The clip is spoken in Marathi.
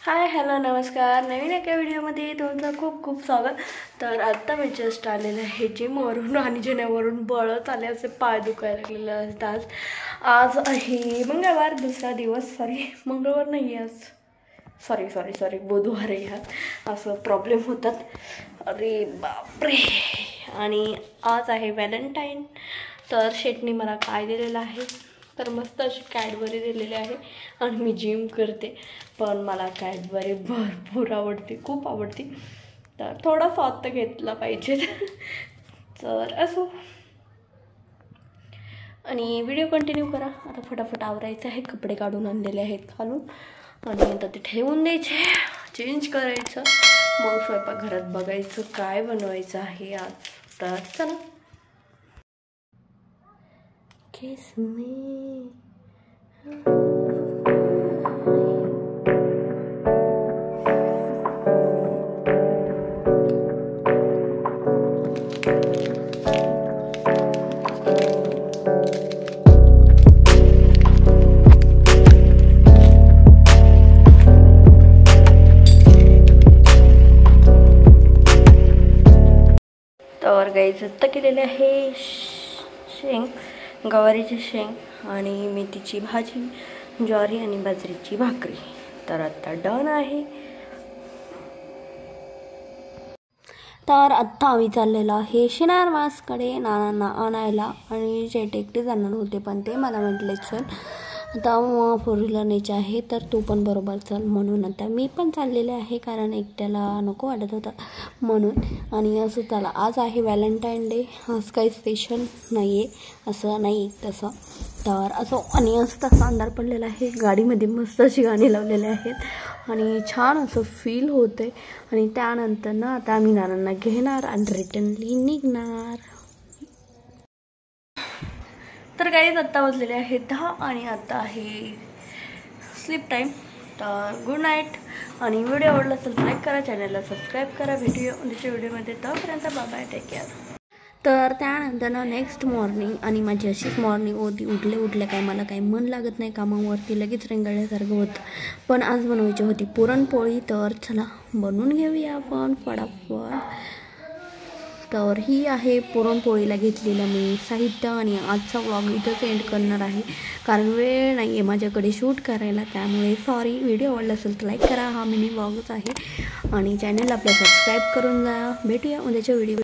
हाय हॅलो नमस्कार. नवीन एका व्हिडिओमध्ये तुमचं खूप खूप स्वागत. तर आत्ता मी जस्ट आलेलं आहे जिमवरून आणि जिन्यावरून बळच आले, असे पाय दुखायला लागलेले असतात. आज आहे मंगळवार, दुसरा दिवस. मंगळवार नाही आज, सॉरी बुधवार आहे. ह्या असं प्रॉब्लेम होतात. अरे बापरे. आणि आज आहे व्हॅलेंटाईन. तर शेटनी मला काय दिलेलं आहे तर मस्त अशी कॅडबरी दिलेली आहे आणि मी जिम करते, पण मला कॅडबरी भरपूर आवडते, खूप आवडते. तर थोडा स्वाद घेतला पाहिजे. तर असो. आणि व्हिडिओ कंटिन्यू करा. आता फटाफट आवरायचं आहे. कपडे काढून आणलेले आहेत खालून आणि आता ते ठेवून द्यायचे, चेंज करायचं, मग स्वयंपाकघरात बघायचं काय बनवायचं आहे आज. तर चला. किस मी तर गाईचं आत्ता केलेले आहे शेंग, गवारीची शेंग आणि मेथीची भाजी, ज्वारी आणि बाजरीची भाकरी. तर आत्ता डन आहे. तर आत्ता आम्ही चाललेलो आहे शिनार मासकडे नानांना आणायला, आणि जे एकटे जाणार होते पण ते मला म्हटले चल आता फोर व्हीलर न्यायचे आहे तर तू पण बरोबर चल, म्हणून आता मी पण चाललेले आहे, कारण एकट्याला नको वाटत होतं म्हणून. आणि असं त्याला आज आहे व्हॅलेंटाईन डे. आज काही स्पेशल नाही आहे, असं नाही तसं. तर असं आणि असं तसं अंधार पडलेला आहे. गाडीमध्ये मस्त अशी गाणी लावलेली आहेत आणि छान असं फील होते. आणि त्यानंतर ना आता आम्ही नानांना घेणार आणि रिटर्नली निघणार. तर गाईज आत्ता वाजलेले आहेत 10 आणि आता आहे स्लीप टाईम. तर गुड नाईट. आणि व्हिडिओ आवडला असेल तर लाईक करा, चॅनलला सबस्क्राईब करा. भेटूया उद्याच्या व्हिडिओमध्ये. तोपर्यंत बाय, टेक केअर. तर त्यानंतर ना नेक्स्ट मॉर्निंग, आणि माझी अशीच मॉर्निंग होती. उठले काय मला काही मन लागत नाही कामावरती, लगेच रेंगाळल्यासारखं होतं. पण आज बनवायची होती पुरणपोळी. तर चला बनवून घेऊया आपण फटाफट. तर ही आहे पुरणपोळीला घेतलेलं मी साहित्य. आणि आजचा व्लॉग इथंच एंड करणार आहे, कारण वेळ नाही आहे माझ्याकडे शूट करायला, त्यामुळे सॉरी. व्हिडिओ आवडला असेल तर लाईक करा, हा मिनी व्लॉगच आहे, आणि चॅनल आपल्या सबस्क्राईब करून जा. भेटूया उद्याच्या व्हिडिओ.